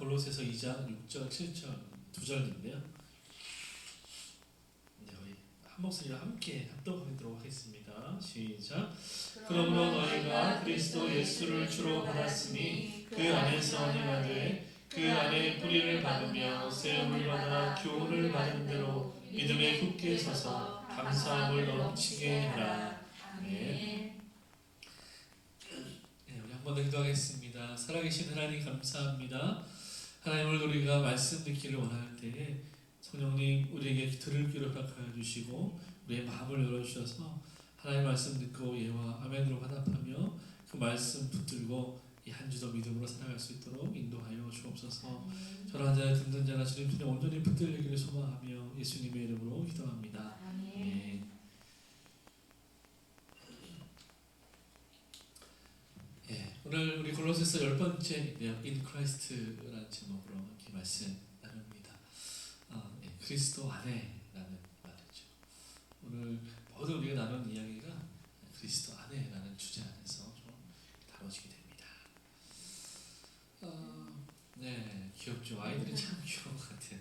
골로새서 2장 6절 7절 두 절인데요. 우리 한 목소리로 함께 합독하도록 하겠습니다. 시작. 그러므로 너희가 그리스도 예수를 주로 받았으니 그 안에서 내가 돼 그 안에 뿌리를 박으며 세움을 받아 교훈을 받은 대로 믿음에 굳게 서서 감사함을 넘치게 하라. 아멘. 우리 한 번 더 기도하겠습니다. 살아계신 하나님 감사합니다. 하나님, 오늘 우리가 말씀 듣기를 원할 때에 성령님 우리에게 들을 귀를 허락하여 주시고 우리의 마음을 열어주셔서 하나님 말씀 듣고 예와 아멘으로 화답하며 그 말씀 붙들고 이 한 주도 믿음으로 살아갈 수 있도록 인도하여 주옵소서. 저를 한 자를 듣는 자나 주님 편에 온전히 붙들리기를 소망하며 예수님의 이름으로 기도합니다. 아멘. 오늘 우리 골로새서 10번째 In Christ라는 제목으로 이렇게 말씀 나눕니다. 그리스도 안에라는 말이죠. 오늘 모두 우리가 나눈 이야기가 그리스도 안에라는 주제 안에서 좀 다뤄지게 됩니다. 귀엽죠. 아이들이 참 귀여운 것 같아요.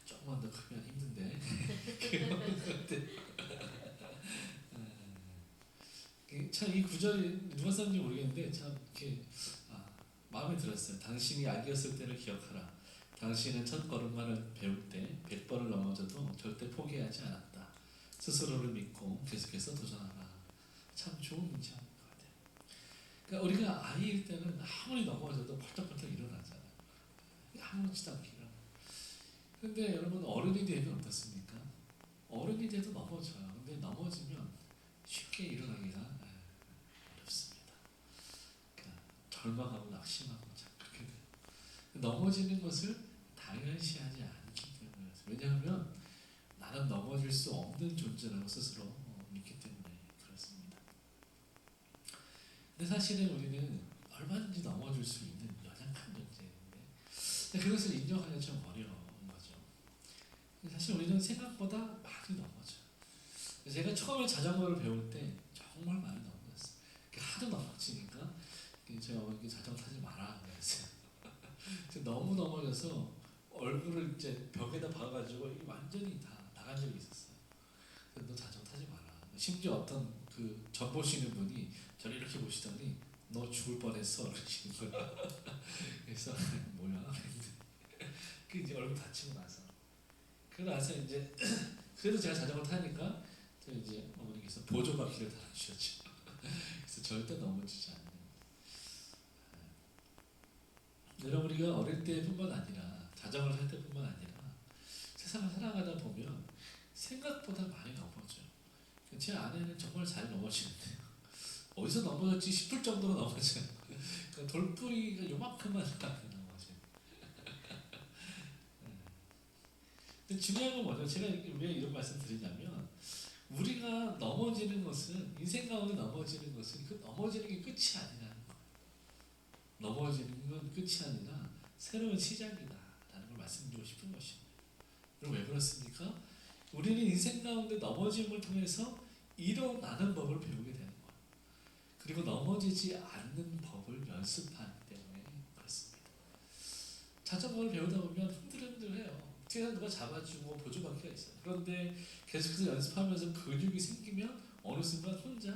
조금만 더 크면 힘든데 귀여운 것 같아요. 참 이 구절이 누가 썼는지 모르겠는데 참 이렇게 마음에 들었어요. 당신이 아기였을 때를 기억하라. 당신은 첫 걸음마를 배울 때 100번을 넘어져도 절대 포기하지 않았다. 스스로를 믿고 계속해서 도전하라. 참 좋은 문장인 것 같아요. 그러니까 우리가 아이일 때는 아무리 넘어져도 벌떡벌떡 일어나잖아요. 아무렇지도 않게 일어나. 근데 여러분 어른이 되면 어떻습니까? 어른이 돼도 넘어져요. 근데 넘어지면 쉽게 일어나기가 어렵습니다. 그러니까 절망하고 낙심하고 참 그렇게 돼요. 넘어지는 것을 당연시하지 않기 때문에. 왜냐하면 나는 넘어질 수 없는 존재라고 스스로 믿기 때문에 그렇습니다. 근데 사실은 우리는 얼마든지 넘어질 수 있는 연약한 존재인데 그것을 인정하기가 좀 어려운 거죠. 사실 우리는 생각보다 많이 넘어져요. 제가 처음에 자전거를 배울 때 정말 많이 넘어졌어요. 하도 넘어지니까 제가 어머니께 자전거 타지 마라 그랬어요. 너무 넘어져서 얼굴을 이제 벽에다 박아가지고 완전히 다 나간 적이 있었어요. 그래서 너 자전거 타지 마라. 심지어 어떤 그 전 보시는 분이 저를 이렇게 보시더니 너 죽을 뻔했어 그러시는 거예요. 그래서 뭐야? 그 이제 얼굴 다치고 나서 이제 그래도 제가 자전거 타니까 이제 어머니께서 보조바퀴를 달아주셨죠. 그래서 절대 넘어지지 않는. 여러분 우리가 어릴 때뿐만 아니라 자전거를 탈 때뿐만 아니라 세상을 살아가다 보면 생각보다 많이 넘어져요. 제 아내는 정말 잘 넘어지는데요. 어디서 넘어졌지 싶을 정도로 넘어져요. 그러니까 돌뿌리가 요만큼만 넘어져요. 근데 중요한 건 뭐죠? 제가 왜 이런 말씀 드리냐면 우리가 넘어지는 것은 인생 가운데 넘어지는 것은 그 넘어지는 게 끝이 아니라는 거예요. 넘어지는 건 끝이 아니라 새로운 시작이다라는 걸 말씀드리고 싶은 것입니다. 그럼 왜 그렇습니까? 우리는 인생 가운데 넘어짐을 통해서 일어나는 법을 배우게 되는 거예요. 그리고 넘어지지 않는 법을 연습하기 때문에 그렇습니다. 자전거를 배우다 보면 흔들흔들해요. 뒤에서 누가 잡아주고 보조바퀴가 있어요. 그런데 계속해서 연습하면서 근육이 생기면 어느 순간 혼자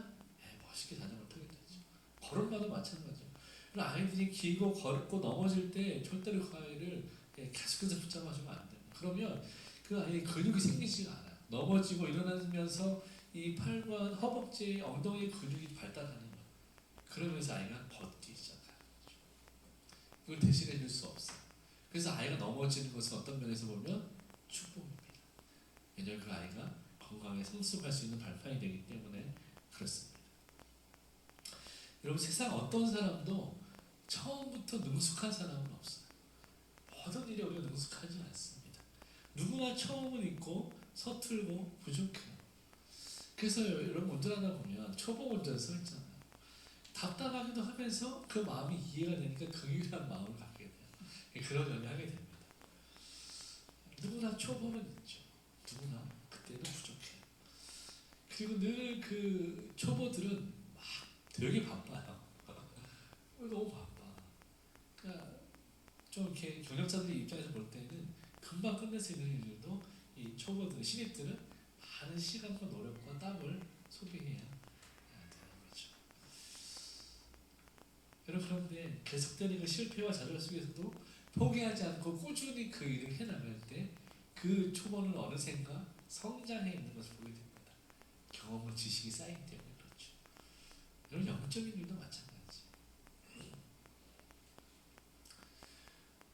멋있게 자전거를 타게 되죠. 걸음마도 마찬가지예요. 아이들이 기고 걷고 넘어질 때 절대로 그 아이를 계속해서 붙잡아주면 안 돼요. 그러면 그 아이의 근육이 생기지가 않아요. 넘어지고 일어나면서 이 팔과 허벅지, 엉덩이 근육이 발달하는 거예요. 그러면서 아이가 걷기 시작하는 거죠. 그걸 대신해 줄 수 없어요. 그래서 아이가 넘어지는 것은 어떤 면에서 보면 축복입니다. 왜냐하면 그 아이가 건강에 성숙할 수 있는 발판이 되기 때문에 그렇습니다. 여러분 세상 어떤 사람도 처음부터 능숙한 사람은 없어요. 모든 일에 우리가 능숙하지 않습니다. 누구나 처음은 있고 서툴고 부족해요. 그래서 여러분 운전하다 보면 초보 운전서 있잖아요. 답답하기도 하면서 그 마음이 이해가 되니까 긍휼한 마음을 갖게 돼요. 그런 연애 하게 됩니다. 누구나 초보는 있죠. 누구나 그때는 부족해요. 그리고 늘 그 초보들은 막 되게 바빠요. 너무 바빠. 그러니까 좀 이렇게 경력자들의 입장에서 볼 때는 금방 끝낼 수 있는 일들도 이 초보들, 신입들은 많은 시간과 노력과 땀을 소비해야 되는 거죠. 여러분, 그런데 계속되는 그 실패와 좌절 속에서도 포기하지 않고 꾸준히 그 일을 해나갈 때 그 초보는 어느샌가 성장해 있는 것을 보게 됩니다. 경험과 지식이 쌓이기 때문에 그렇죠. 여러분, 영적인 일도 마찬가지.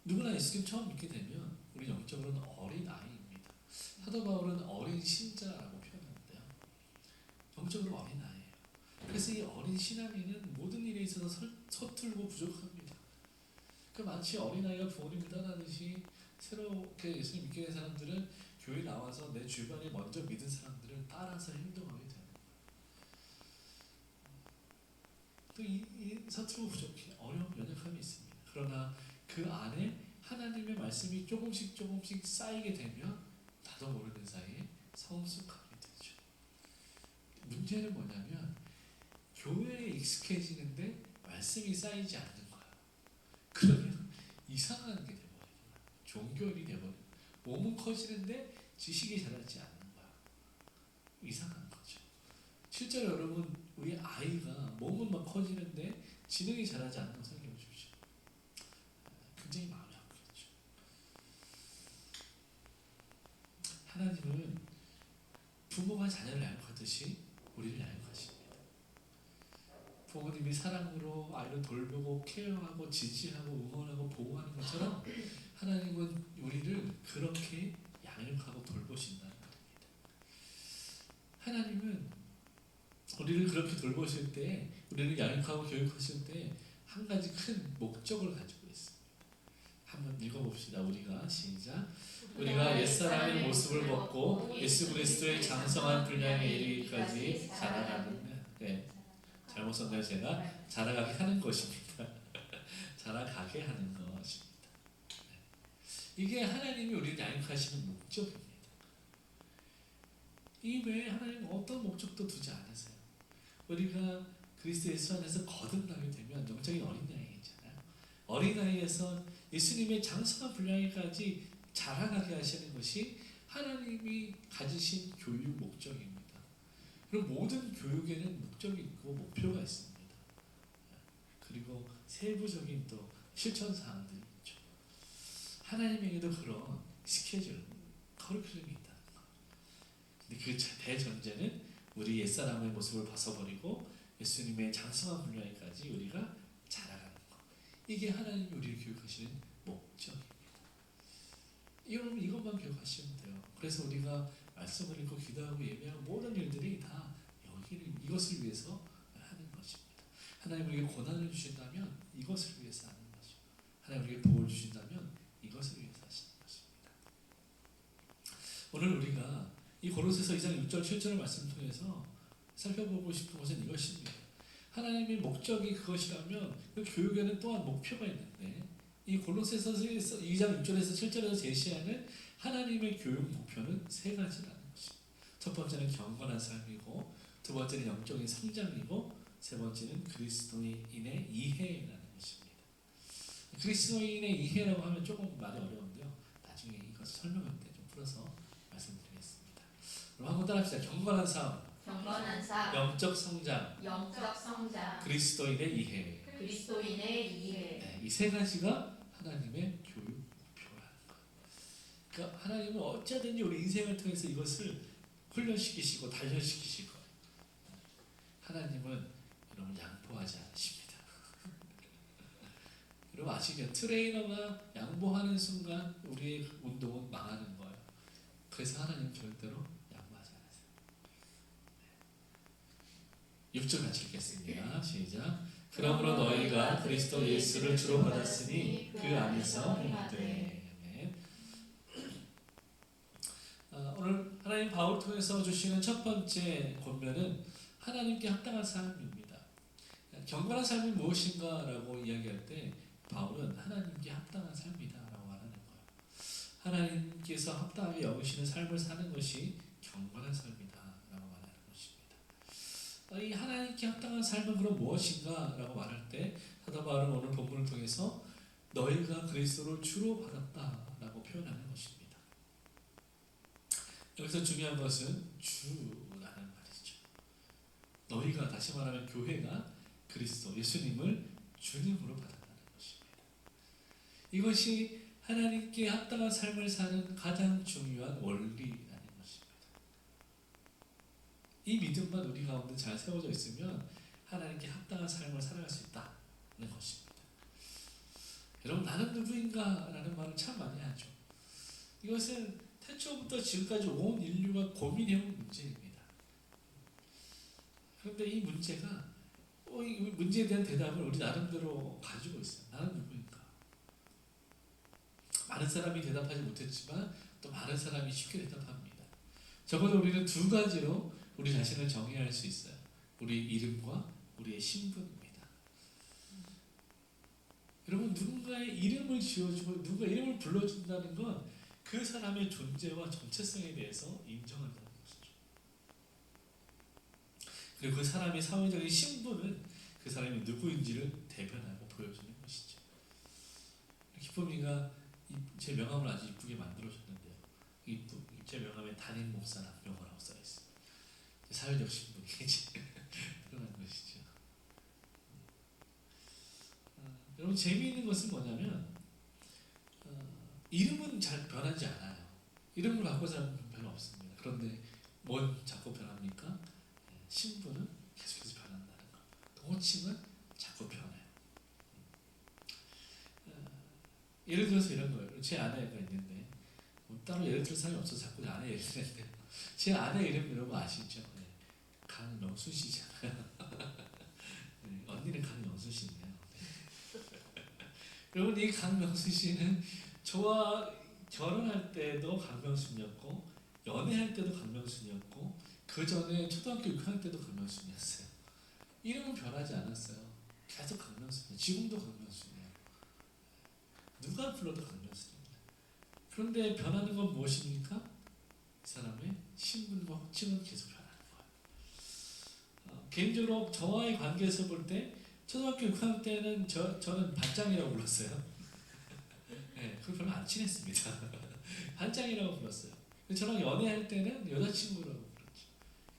누구나 예수님 처음 믿게 되면 우리 영적으로는 어린 아이입니다. 사도 바울은 어린 신자라고 표현하는데요. 영적으로 어린 아이예요. 그래서 이 어린 신앙인은 모든 일에 있어서 서툴고 부족합니다. 그 마치 어린아이가 부모님을 따르듯이 새롭게 예수님 믿게 된 사람들은 교회 나와서 내 주변에 먼저 믿은 사람들을 따라서 행동하게 되는 거예요. 또 이 서툴고 부족해 어려움, 연약함이 있습니다. 그러나 그 안에 하나님의 말씀이 조금씩 쌓이게 되면 나도 모르는 사이에 성숙하게 되죠. 문제는 뭐냐면 교회에 익숙해지는데 말씀이 쌓이지 않는 거야. 그러면 이상한 게 돼버려요. 종교인이 돼버려요. 몸은 커지는데 지식이 자라지 않는 거야. 이상한 거죠. 실제로 여러분, 우리 아이가 몸은 막 커지는데 지능이 자라지 않는 거 생각해 보십시오. 굉장히 마음이 아프겠죠. 하나님은 부모가 자녀를 양육하듯이 우리를 양육하십니다. 부모님이 사랑으로 아이를 돌보고 케어하고 지지하고 응원하고 보호하는 것처럼 하나님은 우리를 그렇게 양육하고 돌보신다는 겁니다. 하나님은 우리를 그렇게 돌보실 때, 우리를 양육하고 교육하실 때 한 가지 큰 목적을 가지고 있습니다. 한번 읽어봅시다. 우리가 시작. 우리가 옛사람의 모습을 벗고 예수 그리스도의 장성한 분량에 이르기까지 자라가는, 네, 잘못 썼네요. 제가 자라가게 하는 것입니다. 자라가게 하는 것입니다. 이게 하나님이 우리를 양육하시는 목적입니다. 이 외에 하나님은 어떤 목적도 두지 않으세요. 우리가 그리스도 예수 안에서 거듭나게 되면 영적인 어린아이잖아요. 어린아이에서 예수님의 장성한 분량에까지 자라나게 하시는 것이 하나님이 가지신 교육 목적입니다. 그리고 모든 교육에는 목적이 있고 목표가 있습니다. 그리고 세부적인 또 실천 사항들이 있죠. 하나님에게도 그런 스케줄, 커리큘럼이 있다는 거. 근데 그 대전제는 우리 옛사람의 모습을 벗어버리고 예수님의 장성한 분량에까지 우리가 자라가는 거. 이게 하나님이 우리를 교육하시는 목적입니다. 여러분, 이것만 기억하시면 돼요. 그래서 우리가 말씀을 읽고 기도하고 예배하고 모든 일들이 다 이것을 위해서 하는 것입니다. 하나님 우리에게 고난을 주신다면 이것을 위해서 하는 거죠. 하나님 우리에게 복을 주신다면 이것을 위해서 하시는 것입니다. 오늘 우리가 이 고린도서 2장 6절 7절 말씀 통해서 살펴보고 싶은 것은 이것입니다. 하나님의 목적이 그것이라면 그 교육에는 또한 목표가 있는데 이 고린도서 2장 6절에서 7절에서 제시하는 하나님의 교육 목표는 세 가지라는 것입니다. 첫 번째는 경건한 삶이고, 두 번째는 영적인 성장이고, 세 번째는 그리스도인의 이해라는 것입니다. 그리스도인의 이해라고 하면 조금 말이 어려운데요. 나중에 이것을 설명할 때 좀 풀어서 말씀드리겠습니다. 그럼 한번 따라합시다. 경건한 삶, 영적 성장, 그리스도인의 이해. 네, 이 세 가지가 하나님의 교육 목표라는 것. 그러니까 하나님은 어쩌든지 우리 인생을 통해서 이것을 훈련시키시고 단련시키실 거예요. 하나님은 여러분 양보하지 않으십니다. 여러분 아시죠? 트레이너가 양보하는 순간 우리의 운동은 망하는 거예요. 그래서 하나님 절대로 양보하지 않으세요. 6절 같이 읽겠습니다. 시작. 그러므로 너희가 그리스도 예수를 주로 받았으니 그 안에서 행하되. 오늘 하나님 바울 통해서 주시는 첫 번째 권면은 하나님께 합당한 삶입니다. 경건한 삶이 무엇인가라고 이야기할 때 바울은 하나님께 합당한 삶이다라고 말하는 거예요. 하나님께서 합당하게 여기시는 삶을 사는 것이 경건한 삶이다라고 말하는 것입니다. 이 하나님께 합당한 삶은 그럼 무엇인가라고 말할 때 사도 바울은 오늘 본문을 통해서 너희가 그리스도를 주로 받았다라고 표현하는 것입니다. 여기서 중요한 것은 주라는 말이죠. 너희가, 다시 말하면 교회가 그리스도 예수님을 주님으로 받았다는 것입니다. 이것이 하나님께 합당한 삶을 사는 가장 중요한 원리라는 것입니다. 이 믿음만 우리 가운데 잘 세워져 있으면 하나님께 합당한 삶을 살아갈 수 있다는 것입니다. 여러분, 나는 누구인가? 라는 말을 참 많이 하죠. 이것은 태초부터 지금까지 온 인류가 고민해온 문제입니다. 그런데 이 문제가 이 문제에 대한 대답을 우리 나름대로 가지고 있어요. 나는 누구인가? 많은 사람이 대답하지 못했지만 또 많은 사람이 쉽게 대답합니다. 적어도 우리는 두 가지로 우리 자신을 정의할 수 있어요. 우리 이름과 우리의 신분입니다. 여러분, 누군가의 이름을 지어주고 누가 이름을 불러준다는 건 그 사람의 존재와 정체성에 대해서 인정한다는 것이죠. 그리고 그 사람의 사회적인 신분은 그 사람이 누구인지를 대변하고 보여주는 것이죠. 기쁨이가 제 명함을 아주 이쁘게 만들어줬는데요. 제 명함에 담임 목사랑 명호라고 써있어요. 사회적 신분이 드러난 것이죠. 여러분, 재미있는 것은 뭐냐면 이름은 잘 변하지 않아요. 이름을 바꿔서 하는 별로 없습니다. 그런데 뭔 자꾸 변합니까? 신분은 계속해서 변한다는 것. 호칭은 자꾸 변해요. 예를 들어서 이런 거예요. 제 아내가 있는데 따로 예를 들 사람이 없어서 자꾸 아내 얘기를 했는데 제 아내 이름 여러분 아시죠? 네. 강명수 씨잖아요. 네. 언니는 강명수 씨네요. 네. 여러분, 이 강명수 씨는 저와 결혼할 때도 강명순이었고 연애할 때도 강명순이었고 그 전에 초등학교 6학년 때도 강명순이었어요. 이름은 변하지 않았어요. 계속 강명순이에요. 지금도 강명순이에요. 누가 불러도 강명순입니다. 그런데 변하는 건 무엇입니까? 이 사람의 신분과 호칭은 계속 변하는 거예요. 개인적으로 저와의 관계에서 볼 때 초등학교 6학년 때는 저는 반장이라고 불렀어요. 네, 그걸 별로 안 친했습니다. 반장이라고 불렀어요. 저랑 연애할 때는 여자친구라고 불렀죠.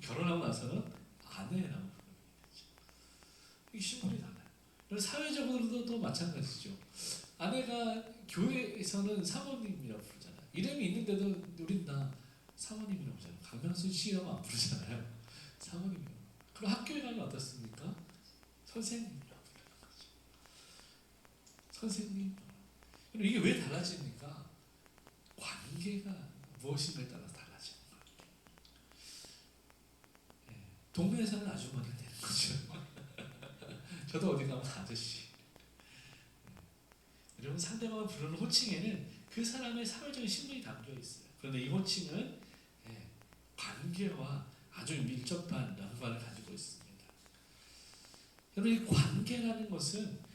결혼하고 나서는 아내라고 부르죠. 이게 신분이 달라요. 사회적으로도 마찬가지죠. 아내가 교회에서는 사모님이라고 부르잖아요. 이름이 있는데도 우린 다 사모님이라고 부르잖아요. 강명수 씨라고 안 부르잖아요. 사모님이라고. 그럼 학교에 가면 어떻습니까? 선생님이라고 부르는 거죠. 선생님. 이게 왜 달라집니까? 관계가 무엇인가에 따라서 달라지는 거예요. 네. 동네에서는 아주머니가 되는 거죠. 저도 어디 가면 아저씨. 네. 여러분, 상대방을 부르는 호칭에는 그 사람의 사회적인 신분이 담겨 있어요. 그런데 이 호칭은 관계와 아주 밀접한 연관을 가지고 있습니다. 여러분, 이 관계라는 것은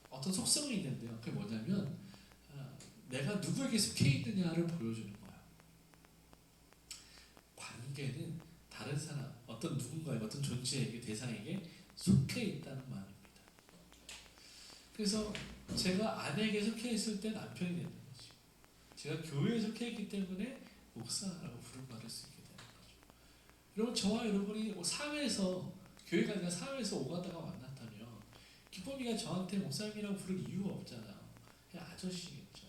어떤 속성이 있는데요. 그게 뭐냐면 내가 누구에게 속해 있느냐를 보여주는 거야. 관계는 다른 사람, 어떤 누군가에게, 어떤 존재에게, 대상에게 속해 있다는 말입니다. 그래서 제가 아내에게 속해 있을 때 남편이 되는 거죠. 제가 교회에 속해 있기 때문에 목사라고 부름받을 수 있게 되는 거죠. 여러분, 저와 여러분이 사회에서, 교회가 아니라 사회에서 오가다가 만났다면 기쁨이가 저한테 목사님이라고 부를 이유가 없잖아요. 그냥 아저씨겠죠.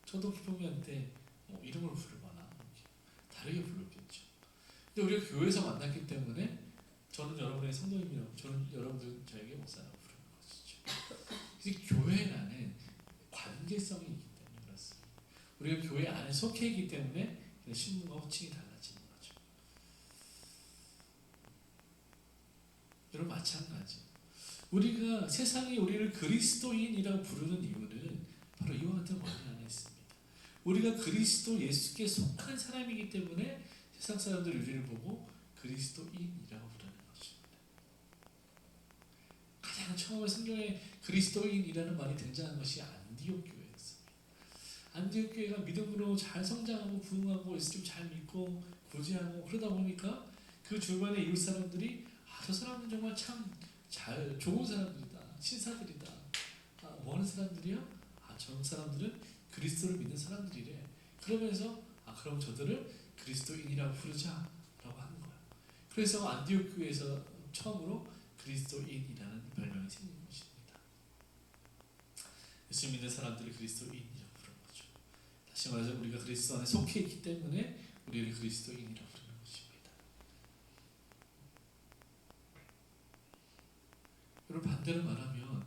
저도 기쁨이한테 이름을 부르거나 다르게 부르겠죠. 근데 우리가 교회에서 만났기 때문에 저는 여러분의 성도님이라고, 저는 여러분들 저에게 목사라고 부르는 것이죠. 교회라는 관계성이 있기 때문에 그렇습니다. 우리가 교회 안에 속해 있기 때문에 신분과 호칭이 달라지는 거죠. 여러분, 마찬가지. 우리가 세상이 우리를 그리스도인이라고 부르는 이유는 바로 이와 같은 원리 안에 있습니다. 우리가 그리스도 예수께 속한 사람이기 때문에 세상 사람들이 우리를 보고 그리스도인이라고 부르는 것입니다. 가장 처음에 성경에 그리스도인이라는 말이 등장한 것이 안디옥 교회였습니다. 안디옥 교회가 믿음으로 잘 성장하고 부흥하고 예수님 잘 믿고 구제하고 그러다 보니까 그 주변의 이웃 사람들이 저 사람은 정말 참 잘 좋은 사람들이다, 신사들이다, 뭐 하는 사람들이야? 저런 사람들은 그리스도를 믿는 사람들이래. 그러면서 그럼 저들을 그리스도인이라고 부르자라고 하는 거예요. 그래서 안디옥 교회에서 처음으로 그리스도인이라는 별명이 생긴 것입니다. 예수 믿는 사람들을 그리스도인이라고 부르는 거죠. 다시 말해서 우리가 그리스도 안에 속해 있기 때문에 우리를 그리스도인이라고 부르는 것입니다. 여러분, 반대로 말하면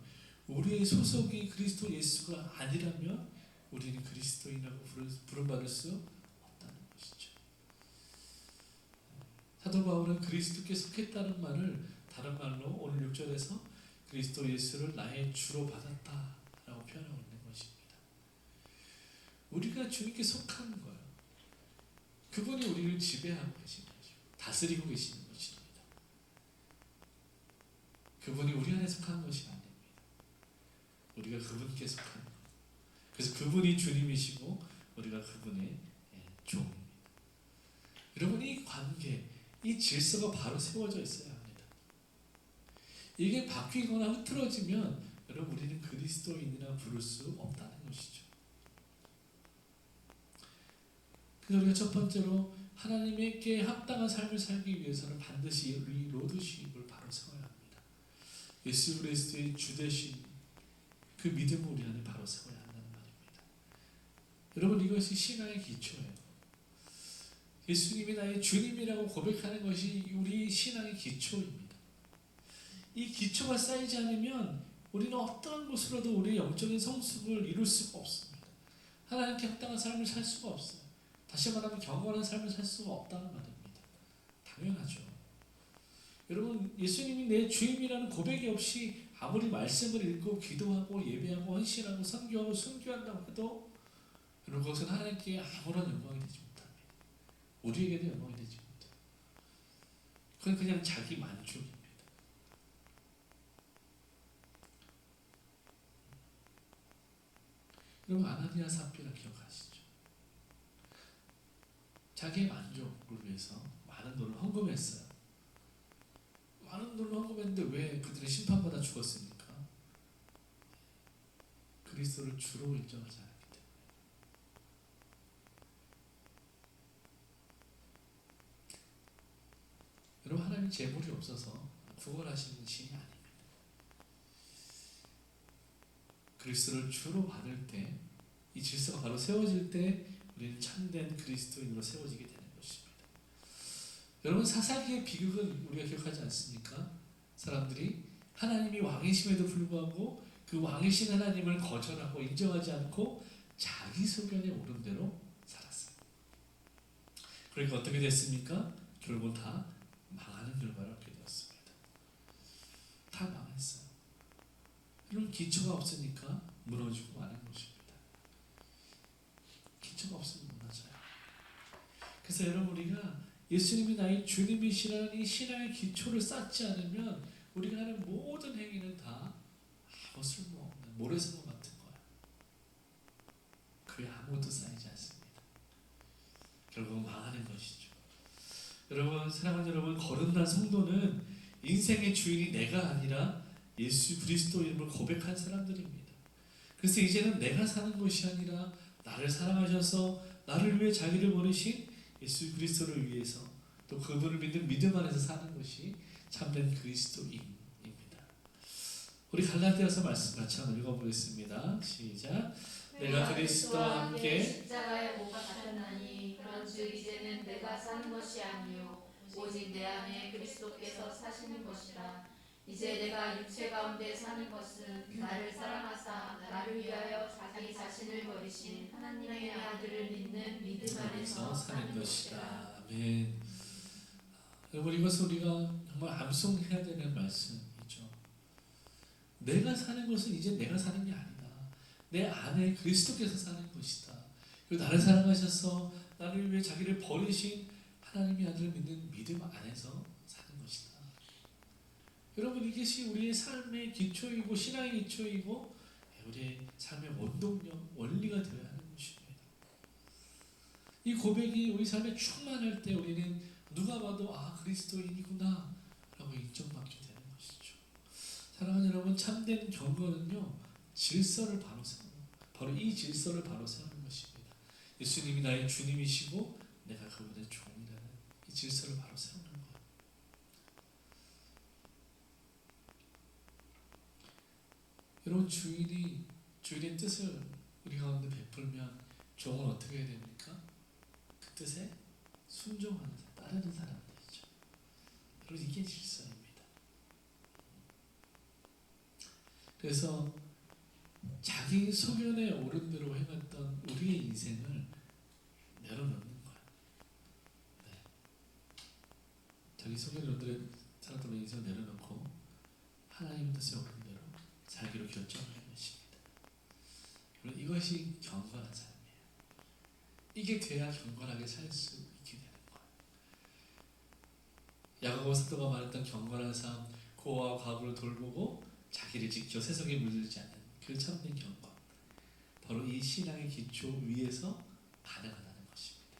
우리의 소속이 그리스도 예수가 아니라면 우리는 그리스도인이라고 부름받을 수 없다는 것이죠. 사도 바울은 그리스도께 속했다는 말을 다른 말로 오늘 6절에서 그리스도 예수를 나의 주로 받았다라고 표현하고 있는 것입니다. 우리가 주님께 속하는 거예요. 그분이 우리를 지배하고 계신 거죠. 다스리고 계시는 것입니다. 그분이 우리 안에 속한 것이 아닙니다. 우리가 그분께 속한 것. 그래서 그분이 주님이시고 우리가 그분의 종입니다. 여러분, 이 관계, 이 질서가 바로 세워져 있어야 합니다. 이게 바뀌거나 흐트러지면 여러분, 우리는 그리스도인이라 부를 수 없다는 것이죠. 그래서 우리가 첫 번째로 하나님께 합당한 삶을 살기 위해서는 반드시 이 로드십을 바로 세워야 합니다. 예수 그리스도의 주되신 그 믿음을 우리 안에 바로 세워야 한다는 말입니다. 여러분, 이것이 신앙의 기초예요. 예수님이 나의 주님이라고 고백하는 것이 우리 신앙의 기초입니다. 이 기초가 쌓이지 않으면 우리는 어떠한 것으로도 우리의 영적인 성숙을 이룰 수가 없습니다. 하나님께 합당한 삶을 살 수가 없어요. 다시 말하면 경건한 삶을 살 수가 없다는 말입니다. 당연하죠. 여러분, 예수님이 내 주님이라는 고백이 없이 아무리 말씀을 읽고 기도하고 예배하고 헌신하고 선교하고 순교한다고 해도 여러분, 그것은 하나님께 아무런 영광이 되지 못합니다. 우리에게도 영광이 되지 못해요. 그건 그냥 자기 만족입니다. 여러분, 아나니아 삽비라 기억하시죠? 자기의 만족을 위해서 많은 돈을 헌금했어요. 많은 돈을 헌금했는데 왜 그들이 심판받아 죽었습니까? 그리스도를 주로 인정하지 않았기 때문에. 여러분, 하나님이 재물이 없어서 구걸하시는 신이 아닙니다. 그리스도를 주로 받을 때, 이 질서가 바로 세워질 때 우리는 참된 그리스도인으로 세워지게 되는 것입니다. 여러분, 사사기의 비극은 우리가 기억하지 않습니까? 사람들이 하나님이 왕이심에도 불구하고 그 왕이신 하나님을 거절하고 인정하지 않고 자기 소견에 오른 대로 살았어요. 그러니까 어떻게 됐습니까? 결국 다 망하는 결과를 얻게 되었습니다. 다 망했어요. 여러분, 기초가 없으니까 무너지고 마는 것입니다. 기초가 없으면 무너져요. 그래서 여러분, 우리가 예수님이 나의 주님이시라는 이 신앙의 기초를 쌓지 않으면 우리가 하는 모든 행위는 다 아무 쓸모없는 모래성어 같은 거예요. 그게 아무것도 쌓이지 않습니다. 결국은 망하는 것이죠. 여러분, 사랑하는 여러분, 거듭난 성도는 인생의 주인이 내가 아니라 예수 그리스도 이름을 고백한 사람들입니다. 그래서 이제는 내가 사는 것이 아니라 나를 사랑하셔서 나를 위해 자기를 버리신 예수 그리스도를 위해서 또 그분을 믿는 믿음 안에서 사는 것이 참된 그리스도인입니다. 우리 갈라디아서 말씀 같이 한번 읽어보겠습니다. 시작. 내가 그리스도와 함께 십자가에 못 박혔나니 그런즉 이제는 내가 사는 것이 아니요 오직 내 안에 그리스도께서 사시는 것이라. 이제 내가 육체 가운데 사는 것은 나를 사랑하사 나를 위하여 자기 자신을 버리신 하나님의 아들을 믿는 믿음 안에서 사는 것이라. 아멘. 여러분, 이것은 우리가 정말 암송해야 되는 말씀이죠. 내가 사는 것은 이제 내가 사는 게 아니다. 내 안에 그리스도께서 사는 것이다. 그리고 나를 사랑하셔서 나를 위해 자기를 버리신 하나님의 아들을 믿는 믿음 안에서 사는 것이다. 여러분, 이것이 우리의 삶의 기초이고 신앙의 기초이고 우리의 삶의 원동력, 원리가 되어야 하는 것입니다. 이 고백이 우리 삶에 충만할 때 우리는 누가 봐도 그리스도인이구나 라고 인정받게 되는 것이죠. 사랑하는 여러분, 참된 경건은요, 질서를 바로 세우는 바로 이 질서를 바로 세우는 것입니다. 예수님이 나의 주님이시고 내가 그분의 종이라는 이 질서를 바로 세우는 거예요. 여러분 주인의 뜻을 우리 가운데 베풀면 종은 어떻게 해야 됩니까? 그 뜻에 순종하는 따르는 사람들이죠. 여러분 이게 질서입니다. 그래서 자기 소견에 옳은 대로 행했던 우리의 인생을 내려놓는 거예요. 네. 자기 소견에 옳은 대로 살았던 인생을 내려놓고 하나님의 뜻에 옳은 대로 살기로 결정하는 것입니다. 여러분 이것이 경건한 삶이에요. 이게 돼야 경건하게 살 수 있게 되는 거예요. 야고보 사도가 말했던 경건한 삶, 고아와 과부를 돌보고 자기를 지켜 세속에 물들지 않는 그 참된 경건, 바로 이 신앙의 기초 위에서 가능하다는 것입니다.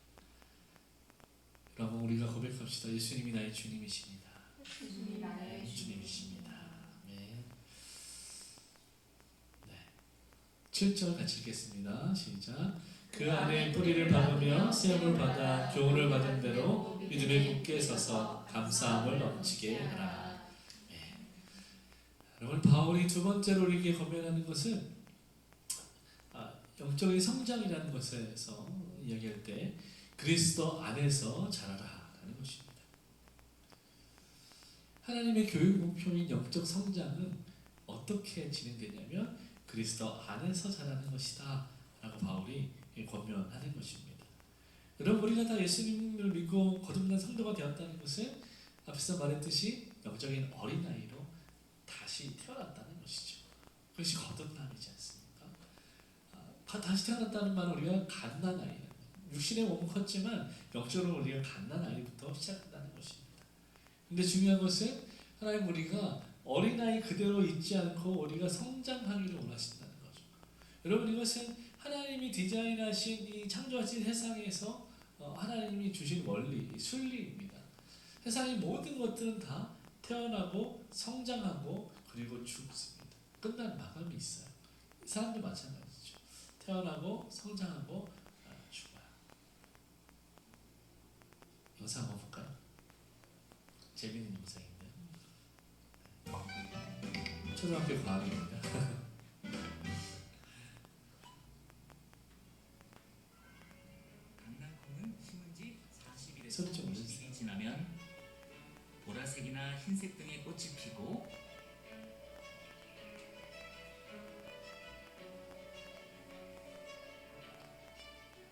여러분 우리가 고백합시다. 예수님이 나의 주님이십니다. 예수님이 나의 주님이십니다. 아멘. 네. 7절 같이 읽겠습니다. 시작. 그 안에 뿌리를 박으며 세움을 받아 교훈을 받은 대로 믿음에 굳게 서서 감사함을 넘치게 하라. 여러분 바울이 두 번째로 우리에게 권면하는 것은 영적인 성장이라는 것에서 이야기할 때 그리스도 안에서 자라라라는 것입니다. 하나님의 교육 목표인 영적 성장은 어떻게 진행되냐면 그리스도 안에서 자라는 것이다 라고 바울이 권면하는 것입니다. 여러분 우리가 다 예수님을 믿고 거듭난 성도가 되었다는 것은 앞에서 말했듯이 영적인 어린아이로 다시 태어났다는 것이죠. 그것이 거듭남이지 않습니까? 다시 태어났다는 말은 우리가 갓난아이, 육신의 몸은 컸지만 영적으로 우리가 갓난아이부터 시작한다는 것입니다. 근데 중요한 것은 하나님 우리가 어린아이 그대로 있지 않고 우리가 성장하기를 원하신다는 거죠. 여러분 이것은 하나님이 디자인하신 이 창조하신 세상에서 하나님이 주신 원리, 순리입니다. 세상의 모든 것들은 다 태어나고 성장하고 그리고 죽습니다. 끝난 마감이 있어요. 사람도 마찬가지죠. 태어나고 성장하고 죽어요. 영상 한번 볼까요? 재밌는 영상인데 초등학교 과학입니다. 강낭콩은 심은 지 40일에서 소리 좀 50일이 지나면 보라색이나 흰색 등의 꽃이 피고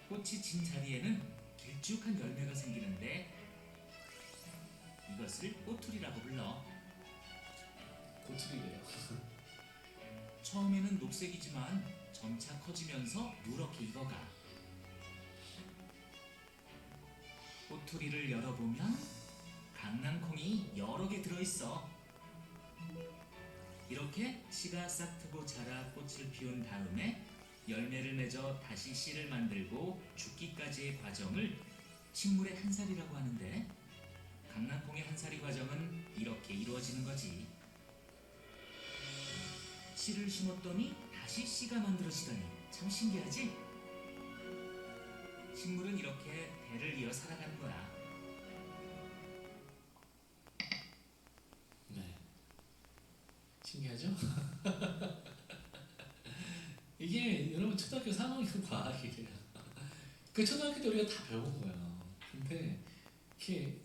꽃이 진 자리에는 길쭉한 열매가 생기는데 이것을 꼬투리라고 불러. 고투리래요. 처음에는 녹색이지만 점차 커지면서 누렇게 익어가. 꼬투리를 열어보면 강낭콩이 여러 개 들어있어. 이렇게 씨가 싹 트고 자라 꽃을 피운 다음에 열매를 맺어 다시 씨를 만들고 죽기까지의 과정을 식물의 한살이라고 하는데 강낭콩의 한살이 과정은 이렇게 이루어지는 거지. 씨를 심었더니 다시 씨가 만들어지더니 참 신기하지? 식물은 이렇게 대를 이어 살아가는 거야. 네. 신기하죠? 이게 여러분 초등학교 3학년 과학이에요. 그 초등학교 때 우리가 다 배운 거예요. 근데 이렇게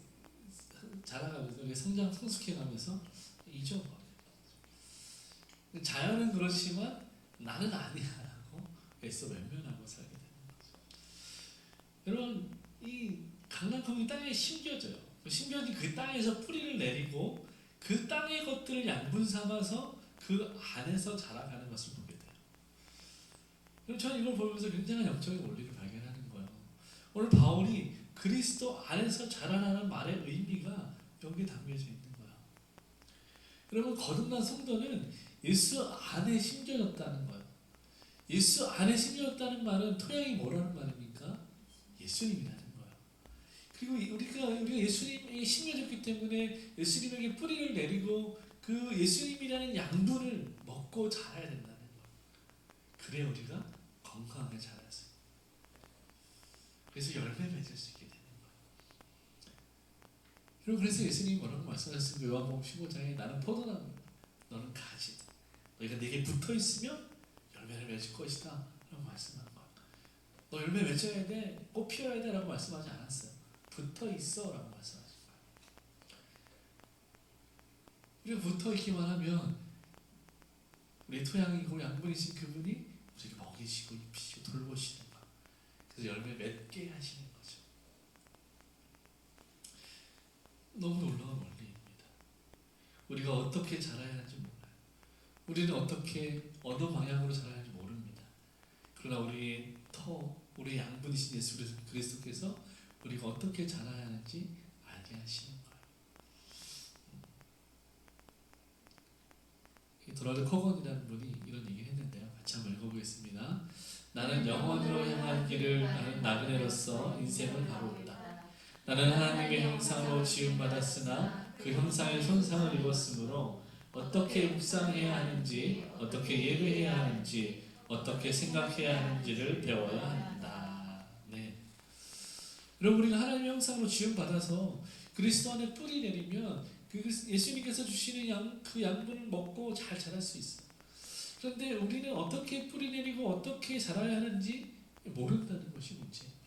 자라가면서 우리가 성숙해가면서 잊어버려요. 자연은 그렇지만 나는 아니야라고 애써 외면하고 살게 되는 거죠. 여러분 이 강낭콩이 땅에 심겨져요. 심겨진 그 땅에서 뿌리를 내리고 그 땅의 것들을 양분 삼아서 그 안에서 자라가는 것을 보게 돼요. 그럼 저는 이걸 보면서 굉장한 영적인 원리를 발견하는 거예요. 오늘 바울이 그리스도 안에서 자라나는 말의 의미가 여기에 담겨져 있는 거예요. 여러분 거듭난 성도는 예수 안에 심겨졌다는 거예요. 예수 안에 심겨졌다는 말은 토양이 뭐라는 말입니까? 예수님이라는 거예요. 그리고 우리가 예수님에게 심겨졌기 때문에 예수님에게 뿌리를 내리고 그 예수님이라는 양분을 먹고 자라야 된다는 거예요. 그래야 우리가 건강하게 자랄 수 있어요. 그래서 열매 맺을 수 있게 되는 거예요. 여러분, 그래서 예수님이 뭐라고 말씀하셨습니까? 요한복음 15장에 나는 포도나무, 너는 가지. 너희가 내게 붙어 있으면 열매를 맺을 것이다 라고 말씀한 거예요. 너 열매 맺어야 돼, 꽃 피워야 돼 라고 말씀하지 않았어요. 붙어 있어 라고 말씀하신 거예요. 우리가 붙어 있기만 하면 우리 토양이고 양분이신 그분이 우리를 먹이시고 입히시고 돌보시는 거예요. 그래서 열매 맺게 하시는 거죠. 너무 놀라운 원리입니다. 우리가 어떻게 자라야 하는지 몰라요. 우리는 어떻게 어느 방향으로 자라야 하는지 모릅니다. 그러나 우리의 양분이신 예수 그리스도께서 우리가 어떻게 자라야 하는지 알게 하시는 거예요. 도널드 커건이라는 분이 이런 얘기를 했는데요. 같이 한번 읽어보겠습니다. 나는 영원으로 향한 길을 나는 나그네로서 인생을 가고있다. 나는 하나님의 형상으로 지음받았으나 그 형상의 손상을 입었으므로 어떻게 묵상해야 하는지, 어떻게 예배해야 하는지, 어떻게 생각해야 하는지를 배워야 한다. 네. 여러분, 우리가 하나님의 형상으로 지음받아서 그리스도 안에 뿌리 내리면 예수님께서 주시는 그 양분을 먹고 잘 자랄 수 있어요. 그런데 우리는 어떻게 뿌리 내리고 어떻게 자라야 하는지 모른다는 것이 문제입니다.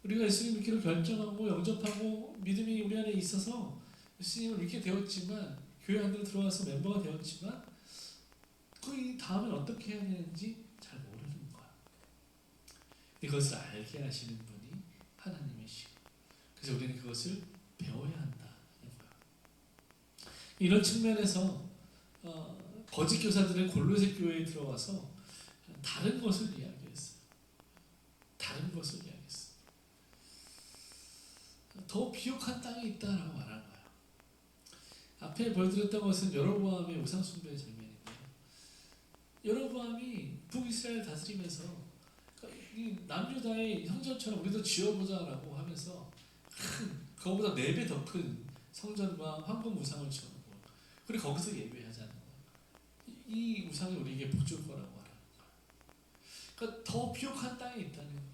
우리가 예수님 믿기로 결정하고 영접하고 믿음이 우리 안에 있어서 예수님을 믿게 되었지만, 교회 안으로 들어와서 멤버가 되었지만, 그 다음에 어떻게 해야 되는지 잘 모르는 거야. 그것을 알게 하시는 분이 하나님이시고, 그래서 우리는 그것을 배워야 한다. 이런 측면에서 거짓 교사들은 골로새 교회에 들어와서 다른 것을 이야기했어요. 다른 것을 이야기했어요. 더 비옥한 땅이 있다라고 말하는 거예요. 앞에 보여드렸던 것은 여로보암의 우상숭배 장면인데요. 여로보암이 북이스라엘 다스리면서 이 남유다의 성전처럼 우리도 지어보자라고 하면서 그거보다 4배 더 큰 성전과 황금 우상을 지어놓고, 그리고 거기서 예배하자는 거예요. 이 우상이 우리에게 복줄 거라고 하는 거예요. 그러니까 더 비옥한 땅이 있다는 거예요.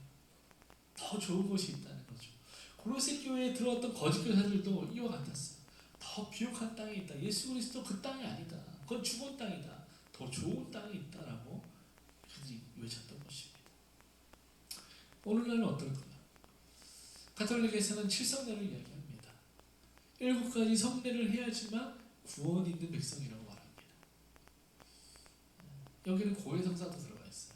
더 좋은 것이 있다는 거죠. 골로새 교회에 들어왔던 거짓 교사들도 이와 같았어요. 더 비옥한 땅이 있다. 예수 그리스도 그 땅이 아니다. 그건 죽은 땅이다. 더 좋은 땅이 있다라고 그들이 외쳤던 것입니다. 오늘날은 어떨까요? 가톨릭에서는 7성례를 이야기합니다. 7가지 성례를 해야지만 구원이 있는 백성이라고 말합니다. 여기는 고해성사도 들어가 있어요.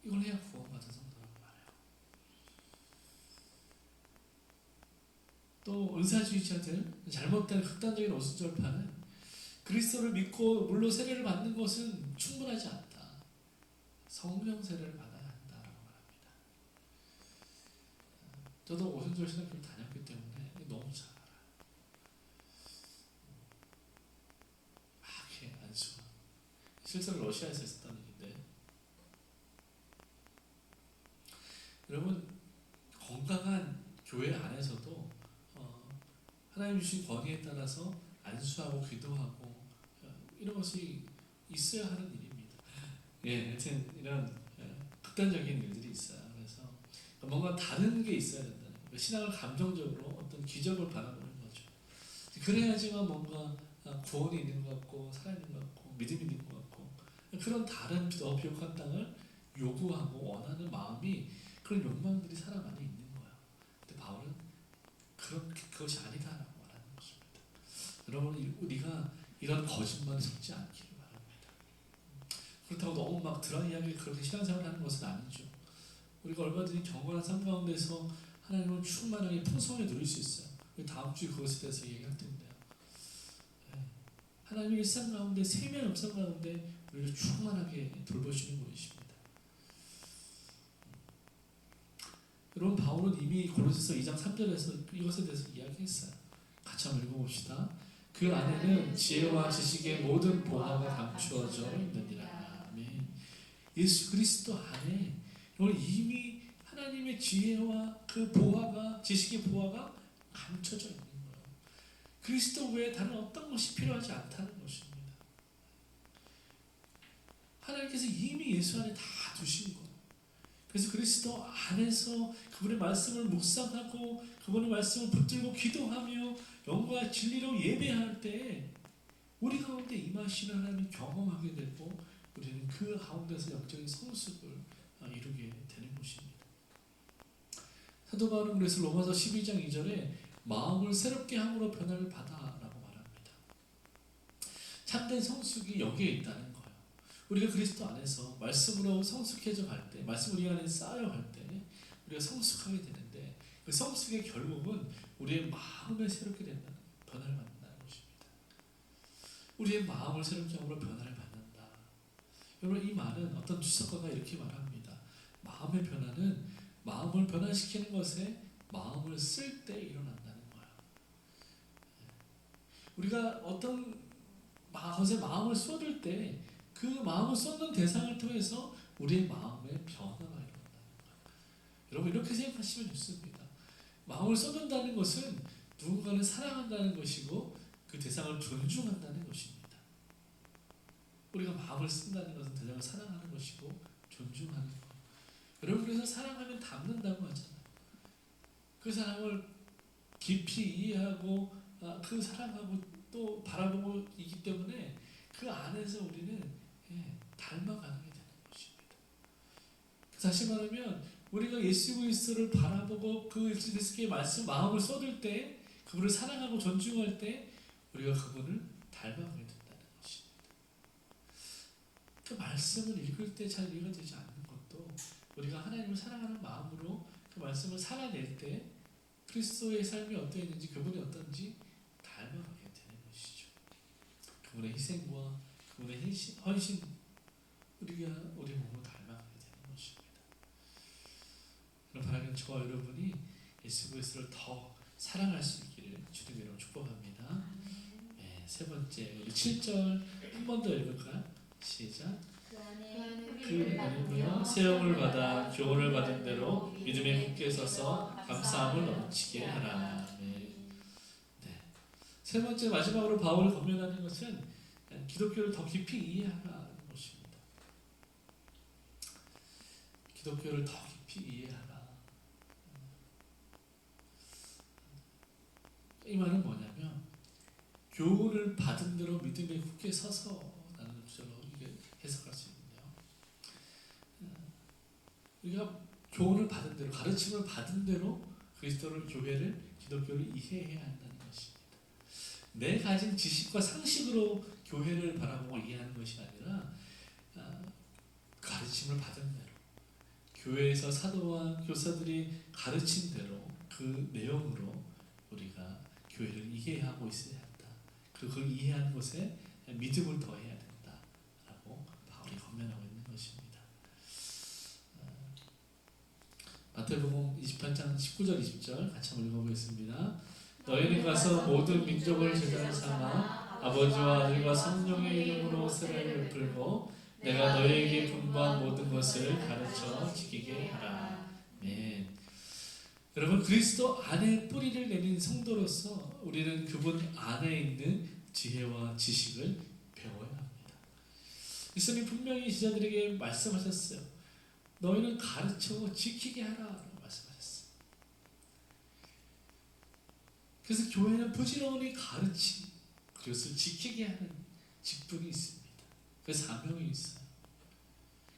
이걸 해야 구원받은 성도라고 말해요. 또 은사주의자들, 잘못된 극단적인 오순절파는 그리스도를 믿고 물로 세례를 받는 것은 충분하지 않다. 성령 세례를 받아야 한다라고 말합니다. 저도 오순절 신학교를 다녔기 때문에 너무 잘 알아요. 막해 안수. 실제로 러시아에서 했었다는 얘기인데, 여러분, 건강한 교회 안에서도 하나님 주신 권위에 따라서 안수하고 기도하고 이런 것이 있어야 하는 일입니다. 예, 하여튼 이런 극단적인 일들이 있어요. 그래서 뭔가 다른 게 있어야 된다는 거예요. 신앙을 감정적으로 어떤 기적을 바라보는 거죠. 그래야지만 뭔가 구원이 있는 것 같고 살아있는 것 같고 믿음이 있는 것 같고, 그런 다른 더 비옥한 땅을 요구하고 원하는 마음이, 그런 욕망들이 사람 안에 있는 거예요. 근데 바울은 그것이 아니다라고 말하는 것입니다. 여러분, 우리가 이런 거짓말을 속지 않기를 바랍니다. 그렇다고 너무 막 드라이하게 그렇게 신앙생활을 하는 것은 아니죠. 우리가 얼마든지 경건한 삶 가운데서 하나님을 충만하게 풍성하게 누릴 수 있어요. 다음 주에 그것에 대해서 얘기할 텐데요. 하나님의 일상 가운데, 세미한 음성 가운데 우리를 충만하게 돌보시는 분이십니다. 여러분, 바울은 이미 골로새서 2장 3절에서 이것에 대해서 이야기했어요. 같이 한번 읽어봅시다. 그 안에는 지혜와 지식의 모든 보화가 감추어져 있느니라. 아멘. 예수 그리스도 안에 이미 하나님의 지혜와 그 보화가, 지식의 보화가 감춰져 있는 거예요. 그리스도 외에 다른 어떤 것이 필요하지 않다는 것입니다. 하나님께서 이미 예수 안에 다 두신 것. 그래서 그리스도 안에서 그분의 말씀을 묵상하고 그분의 말씀을 붙들고 기도하며 영과 진리로 예배할 때 우리 가운데 임하시는 하나님을 경험하게 되고 우리는 그 가운데서 영적인 성숙을 이루게 되는 것입니다. 사도 바울은 그래서 로마서 12장 2절에 마음을 새롭게 함으로 변화를 받아라고 말합니다. 참된 성숙이 여기에 있다는 거예요. 우리가 그리스도 안에서 말씀으로 성숙해져 갈 때, 말씀 우리 안에 쌓여갈 때 우리가 성숙하게 되는데 그 성숙의 결국은 우리의 마음을 새롭게 된다는 변화를 받는다는 것입니다. 우리의 마음을 새롭게 함으로 변화를 받는다. 여러분 이 말은 어떤 주석가가 이렇게 말합니다. 마음의 변화는 마음을 변화시키는 것에 마음을 쓸 때 일어난다는 거예요. 우리가 어떤 것에 마음을 쏟을 때 그 마음을 쏟는 대상을 통해서 우리의 마음의 변화가 일어난다는 거예요. 여러분 이렇게 생각하시면 좋습니다. 마음을 쏟는다는 것은 누군가를 사랑한다는 것이고 그 대상을 존중한다는 것입니다. 우리가 마음을 쓴다는 것은 대상을 사랑하는 것이고 존중하는 것. 여러분 그래서 사랑하면 닮는다고 하잖아요. 그 사람을 깊이 이해하고 그 사랑하고 또 바라보고 있기 때문에 그 안에서 우리는 닮아가는 게 되는 것입니다. 다시 말하면 우리가 예수 그리스도를 바라보고 그 예수 그리스도의 말씀 마음을 쏟을 때 그분을 사랑하고 존중할 때 우리가 그분을 닮아가게 된다는 것입니다. 그 말씀을 읽을 때 잘 이해가 되지 않는 것도 우리가 하나님을 사랑하는 마음으로 그 말씀을 살아낼 때 그리스도의 삶이 어떠했는지 그분이 어떤지 닮아가게 되는 것이죠. 그분의 희생과 그분의 헌신 우리 몸으로 닮아가게 되는 것입니다. 그럼 바라는 저와 여러분이 예수 그리스도를 더 사랑할 수 있기를 주님의 이름으로 축복합니다. 네, 세 번째 우리 7절 한 번 더 읽을까요? 시작. 그 안에 그 안이며 세움을 받아 교훈을 받은 대로 믿음에 굳게 서서 감사함을 넘치게 하라. 네. 세 번째 마지막으로 바울이 권면하는 것은 기독교를 더 깊이 이해하라는 것입니다. 기독교를 더 깊이 이해하라. 이 말은 뭐냐면 교훈을 받은 대로 믿음에 굳게 서서라는 구절로 이게 해석할 수 있는데요. 우리가 교훈을 받은 대로 가르침을 받은 대로 그리스도를 교회를 기독교를 이해해야 한다는 것입니다. 내 가진 지식과 상식으로 교회를 바라보고 이해하는 것이 아니라 가르침을 받은 대로 교회에서 사도와 교사들이 가르친 대로 그 내용으로 우리가 교회를 이해하고 있어야 한다. 그리고 그걸 이해하는 것에 믿음을 더해야 된다라고 바울이 권면하고 있는 것입니다. 마태복음 28장 19절 20절 같이 한번 읽어보겠습니다. 너희는 가서 모든 민족을 제자로 삼아 아버지와 아들과 성령의 이름으로 세례를 베풀고 내가 너희에게 분부한 모든 것을 가르쳐 지키게 하라. 네. 여러분 그리스도 안에 뿌리를 내린 성도로서 우리는 그분 안에 있는 지혜와 지식을 배워야 합니다. 예수님 분명히 제자들에게 말씀하셨어요. 너희는 가르쳐 지키게 하라라고 말씀하셨어요. 그래서 교회는 부지런히 가르치 그것을 지키게 하는 직분이 있습니다. 그 사명이 있어요.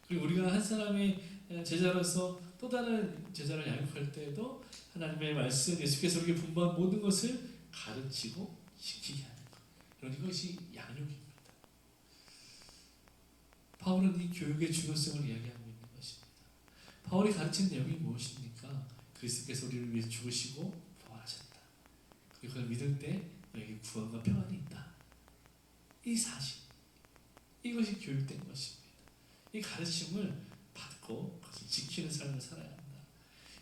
그리고 우리가 한 사람의 제자로서 또 다른 제자를 양육할 때에도 하나님의 말씀, 예수께서 우리에게 분부한 모든 것을 가르치고 지키게 하는 것. 그런 것이 양육입니다. 바울은 이 교육의 중요성을 이야기하고 있는 것입니다. 바울이 가르친 내용이 무엇입니까? 그리스도께서 우리를 위해 죽으시고 부활하셨다. 그리고 그걸 믿을 때 너에게 구원과 평안이 있다. 이 사실, 이것이 교육된 것입니다. 이 가르침을 받고 그것을 지키는 삶을 살아야 한다.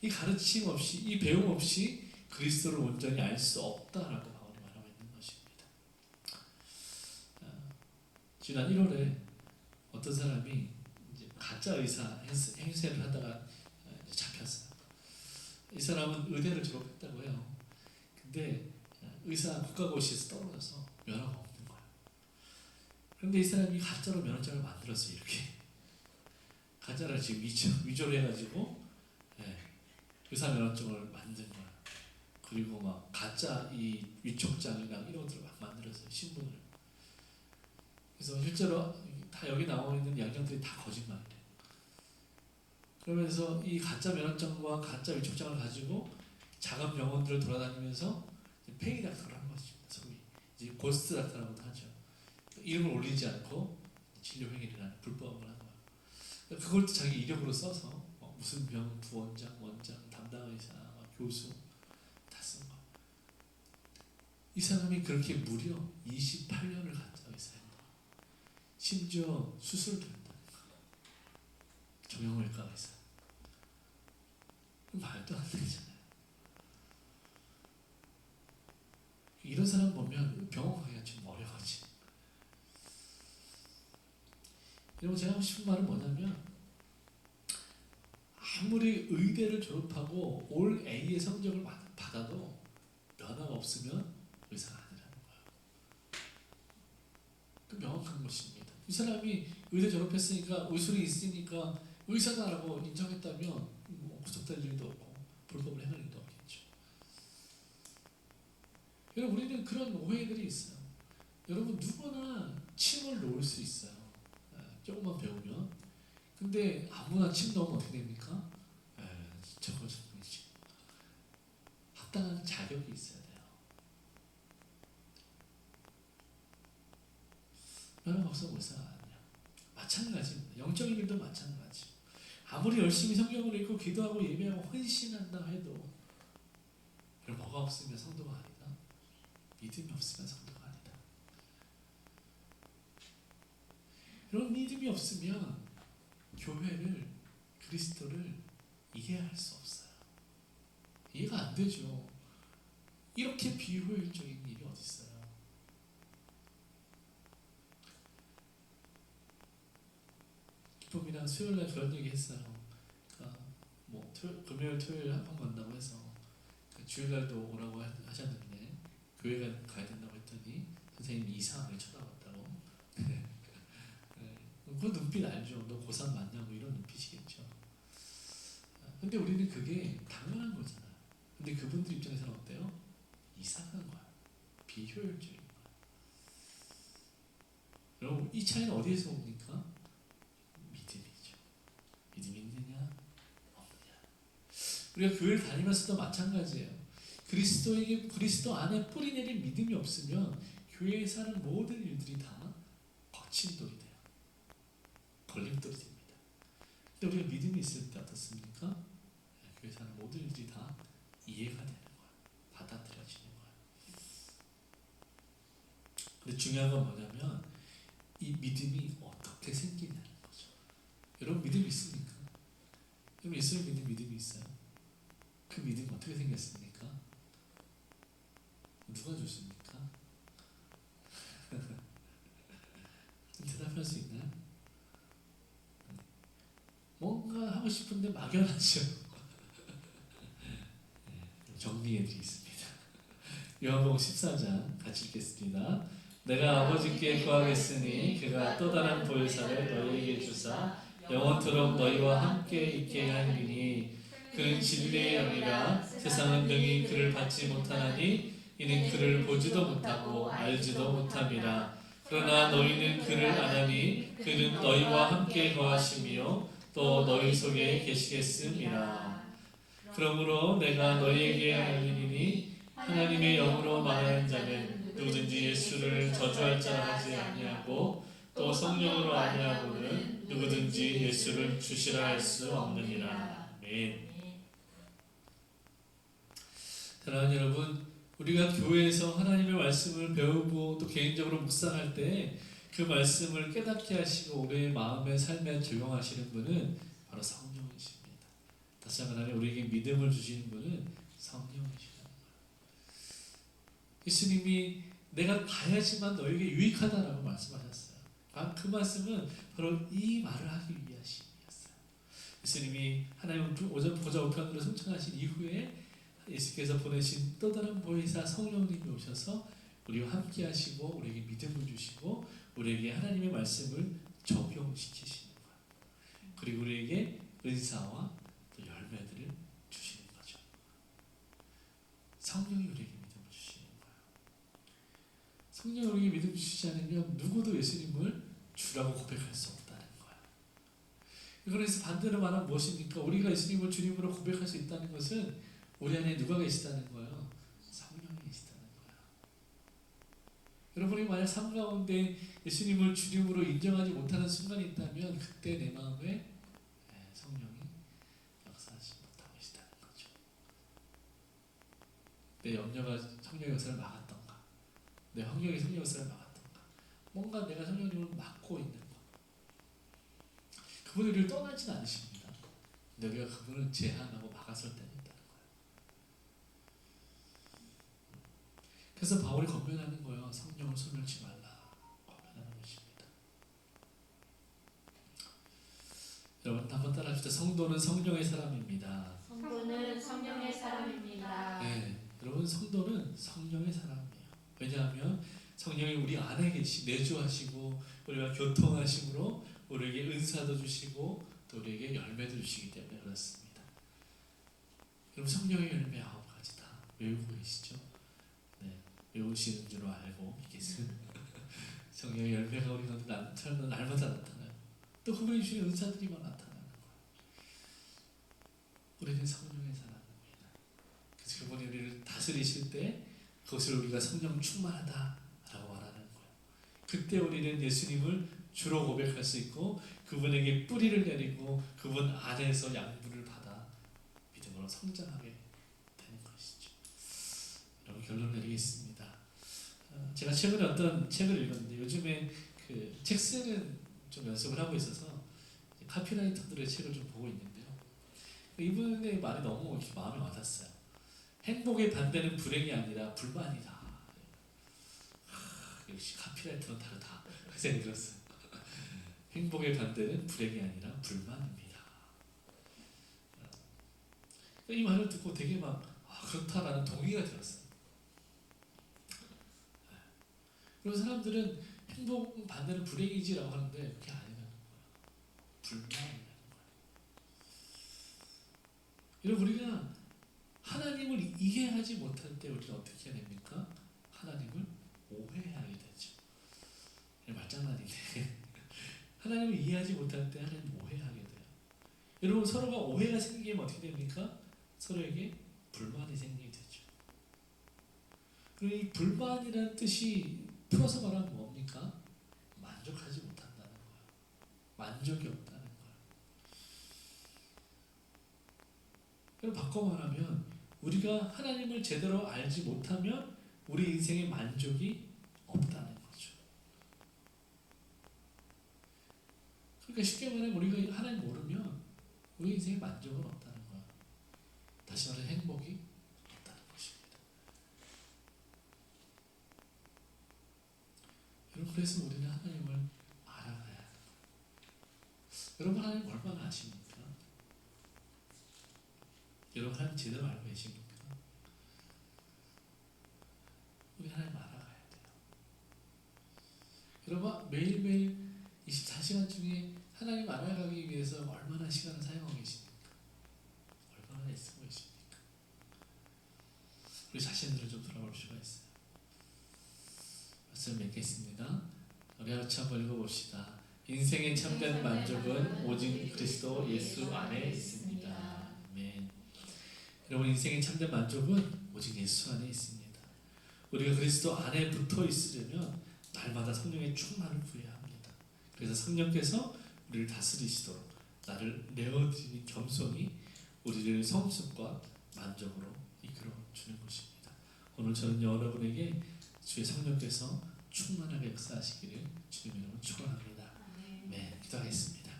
이 가르침 없이, 이 배움 없이 그리스도를 온전히 알 수 없다라고 바울이 말하고 있는 것입니다. 지난 1월에 어떤 사람이 이제 가짜 의사 행세를 하다가 잡혔어요. 이 사람은 의대를 졸업했다고 해요. 근데 의사 국가고시에서 떨어져서 면허가 없는 거야. 그런데 이 사람이 가짜로 면허증을 만들었어요. 이렇게 가짜를 지금 위조를 해가지고 의사 면허증을 만든 거야. 그리고 막 가짜 이 위촉장이랑 이런 것들을 막 만들었어요. 신분을. 그래서 실제로 다 여기 나와 있는 양장들이 다 거짓말이래. 그러면서 이 가짜 면허증과 가짜 위촉장을 가지고 작은 병원들을 돌아다니면서 페이 닥터를 한 거죠. 소위 이제 고스트 닥터라고도 하죠. 이름을 올리지 않고 진료 행위라는 불법을 한 거야. 그걸 또 자기 이력으로 써서 무슨 병 부원장, 원장, 담당 의사, 교수 다 쓴 거야. 이 사람이 그렇게 무려 28년을 가짜 의사했다. 심지어 수술도 했다는 거야. 정형외과 의사. 말도 안 되잖아요. 이런 사람 보면 병원 가기가 좀 어려워지. 여러분 제가 하고 싶은 말은 뭐냐면 아무리 의대를 졸업하고 올 A의 성적을 받아도 면허가 없으면 의사가 아니라는 거예요. 그 명확한 것입니다. 이 사람이 의대 졸업했으니까 의술이 있으니까 의사다라고 인정했다면 뭐 구속될 일도 없고 불법을 행할 일도 없겠죠. 여러분 우리는 그런 오해들이 있어요. 여러분 누구나 침을 놓을 수 있어요. 조금만 배우면. 근데 아무나 침 넣으면 어떻게 됩니까? 진짜 거짓말이죠. 합당한 자격이 있어야 돼요. 면허가 없으면 의사가 아니야. 마찬가지입니다. 영적인 일도 마찬가지. 아무리 열심히 성경을 읽고 기도하고 예배하고 헌신한다 해도 뭐가 없으면 성도가 아니다. 믿음이 없으면 성도가 아니다. 이런 믿음이 없으면 교회를, 그리스도를 이해할 수 없어요. 이해가 안 되죠. 이렇게 비효율적인 일이 어디 있어요? 기쁨이랑 수요일날 그런 얘기 했어요. 그러니까 뭐 금요일, 토요일 한 번 간다고 해서 주일날도 오라고 하셨는데 교회 가야 된다고 했더니 선생님이 이상하게 쳐다봤다고. 그 눈빛 알죠? 너 고3 맞냐고 이런 눈빛이겠죠. 근데 우리는 그게 당연한 거잖아요. 근데 그분들 입장에서는 어때요? 이상한 거야. 비효율적인 거야. 여러분 이 차이는 어디에서 옵니까? 믿음이죠. 믿음이 있느냐? 없느냐. 우리가 교회를 다니면서도 마찬가지예요. 그리스도 안에 뿌리내린 믿음이 없으면 교회에서 하는 모든 일들이 다 거친 돌이 돼요. 걸림돌이 됩니다. 근데 우리가 믿음이 있을 때 어떻습니까? 교회에서 하는 모든 일들이 다 이해가 되는 거야. 받아들여지는 거야. 근데 중요한 건 뭐냐면 이 믿음이 어떻게 생기냐는 거죠. 여러분 믿음이 있습니까? 여러분 예수를 믿는 믿음이 있어요? 그 믿음이 어떻게 생겼습니까? 누가 줬습니까? 대답할 수 있나요? 뭔가 하고 싶은데 막연하죠. 정리해드리겠습니다. 요한복음 14장 같이 읽겠습니다. 내가 아버지께 구하겠으니 그가 또 다른 보혜사를 너희에게 주사 영원토록 너희와 함께 있게 하리니 그는 진리의 영이라 세상은 능히 그를 받지 못하나니 이는 그를 보지도 못하고 알지도 못함이라. 그러나 너희는 그를 아나니 그는 너희와 함께 거하시며 또 너희 속에 계시겠음이라. 그러므로 내가 너희에게 알리니 하나님의 영으로 말하는 자는 누구든지 예수를 저주할 자라 하지 아니하고 또 성령으로 아니하고는 누구든지 예수를 주시라 할 수 없느니라. 아멘. 사랑하는 여러분, 우리가 교회에서 하나님의 말씀을 배우고 또 개인적으로 묵상할 때 그 말씀을 깨닫게 하시고 우리의 마음의 삶에 적용하시는 분은 바로 성령이십니다. 다시 한번 하나님 우리에게 믿음을 주시는 분은 성령이시라는 거예요. 예수님이 내가 가야지만 너에게 유익하다라고 말씀하셨어요. 그 말씀은 바로 이 말을 하기 위하심이었어요. 예수님이 하나님을 보좌 우편으로 승천하신 이후에 예수께서 보내신 또 다른 보혜사 성령님이 오셔서 우리와 함께 하시고 우리에게 믿음을 주시고 우리에게 하나님의 말씀을 적용시키시는 거예요. 그리고 우리에게 은사와 또 열매들을 주시는 거죠. 성령이 우리에게 믿음을 주시는 거예요. 성령이 우리에게 믿음 주시지 않으면 누구도 예수님을 주라고 고백할 수 없다는 거예요. 그래서 반대로 말하면 무엇입니까? 우리가 예수님을 주님으로 고백할 수 있다는 것은 우리 안에 누가 계시다는 거예요? 성령이 계시다는 거예요. 여러분이 만약 삶 가운데 예수님을 주님으로 인정하지 못하는 순간이 있다면 그때 내 마음에 성령이 역사하지 못하고 계시다는 거죠. 내 염려가 성령의 역사를 막았던가, 내 환경이 성령의 역사를 막았던가, 뭔가 내가 성령님을 막고 있는 것. 그분이 우리를 떠나진 않으십니다. 근데 우리가 그분을 제한하고 막았을 때는 있다는 거예요. 그래서 바울이 권면하는 거예요. 성령을 소멸치 말라. 권면하는 것입니다. 여러분 한번 따라합시다. 성도는 성령의 사람입니다. 성도는 성령의 사람입니다. 네, 여러분 성도는 성령의 사람이에요. 왜냐하면 성령이 우리 안에 내주하시고 우리가 교통하심으로 우리에게 은사도 주시고 또 우리에게 열매도 주시기 때문에 그렇습니다. 여러분 성령의 열매 9가지 다 외우고 계시죠? 네, 외우시는 줄 알고 이것은 성령의 열매가 우리 가운데 날마다 나타나요. 또 그분이 주신 은사들이 막 나타나는 거예요. 우리는 성령의 사람입니다. 그래서 그분이 우리를 다스리실 때 그것을 우리가 성령 충만하다라고 말하는 거예요. 그때 우리는 예수님을 주로 고백할 수 있고 그분에게 뿌리를 내리고 그분 안에서 양분을 받아 믿음으로 성장하게 되는 것이죠. 여러분 결론 내리겠습니다. 제가 최근에 어떤 책을 읽었는데 요즘에 그 책 쓰는 좀 연습을 하고 있어서 카피라이터들의 책을 좀 보고 있는데요. 이분의 말이 너무 이렇게 마음에 와닿았어요. 행복의 반대는 불행이 아니라 불만이다. 역시 카피라이터는 다르다. 그 생각이 들었어요. 행복의 반대는 불행이 아니라 불만입니다. 이 말을 듣고 되게 막 그렇다라는 동의가 들었어요. 그리고 사람들은 행복 반대는 불행이지라고 하는데 그게 아니라는 거예요. 불만이라는 거예요. 여러분 우리가 하나님을 이해하지 못할 때 우리가 어떻게 해야 됩니까? 하나님을 오해하게 되죠. 말장난인데 하나님을 이해하지 못할 때 하나님을 오해하게 돼요. 여러분 서로가 오해가 생기면 어떻게 됩니까? 서로에게 불만이 생기게 되죠. 그리고 이 불만이라는 뜻이 풀어서 말하면 뭡니까? 만족하지 못한다는 거예요. 만족이 없다는 거예요. 여러분 바꿔 말하면 우리가 하나님을 제대로 알지 못하면 우리 인생에 만족이 없다는 거죠. 그러니까 쉽게 말하면 우리가 하나님 모르면 우리 인생에 만족은 없다는 거예요. 다시 말해 행복이 없다는 것입니다. 여러분 그래서 우리는 하나님을 알아가야 해요. 여러분 하나님 얼마나 아십니까? 여러분 하나님 제대로 알고 계십니까? 우리 하나님 알아가야 돼요. 여러분 매일매일 24시간 중에 하나님 알아가기 위해서 얼마나 시간을 사용하고 계십니까? 얼마나 애쓰고 계십니까? 우리 자신들을 좀 돌아볼 필요가 있어요. 말씀 맺겠습니다. 우리 같이 한번 읽어봅시다. 인생의 참된 만족은 오직 그리스도 예수 안에 있습니다. 아멘. 여러분 인생의 참된 만족은 오직 예수 안에 있습니다. 우리가 그리스도 안에 붙어 있으려면 날마다 성령의 충만을 구해야 합니다. 그래서 성령께서 우리를 다스리시도록 나를 내어드리는 겸손이 우리를 성숙과 만족으로 이끌어 주는 것입니다. 오늘 저는 여러분에게 주의 성령께서 충만하게 역사하시기를 주님 이름으로 축원합니다. 네, 기도하겠습니다.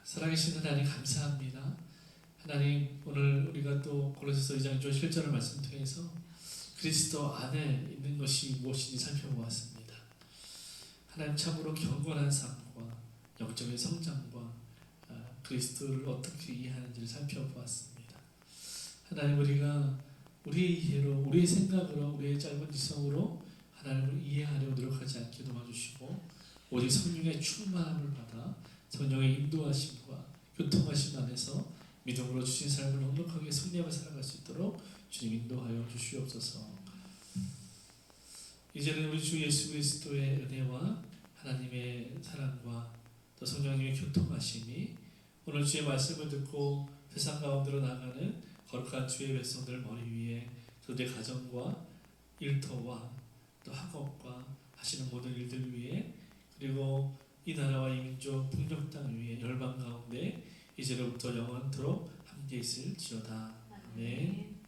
살아계신 하나님 감사합니다. 하나님 오늘 우리가 또 고린도서 2장 7절을 말씀 통해서 그리스도 안에 있는 것이 무엇인지 살펴보았습니다. 하나님 참으로 경건한 삶과 영적인 성장과 그리스도를 어떻게 이해하는지를 살펴보았습니다. 하나님, 우리가 우리의 이해로, 우리의 생각으로, 우리의 짧은 지성으로 하나님을 이해하려고 노력하지 않게 도와주시고 오직 성령의 충만함을 받아 성령의 인도하심과 교통하심 안에서 믿음으로 주신 삶을 넉넉하게 승리하며 살아갈 수 있도록 주님 인도하여 주시옵소서. 이제는 우리 주 예수 그리스도의 은혜와 하나님의 사랑과 또 성령님의 교통하심이 오늘 주의 말씀을 듣고 세상 가운데로 나가는 거룩한 주의 백성들 머리 위에 그들의 가정과 일터와 또 학업과 하시는 모든 일들 위에 그리고 이 나라와 이 민족 북녘 땅 위에 열방 가운데 이제로부터 영원토록 함께 있을지어다. 아멘.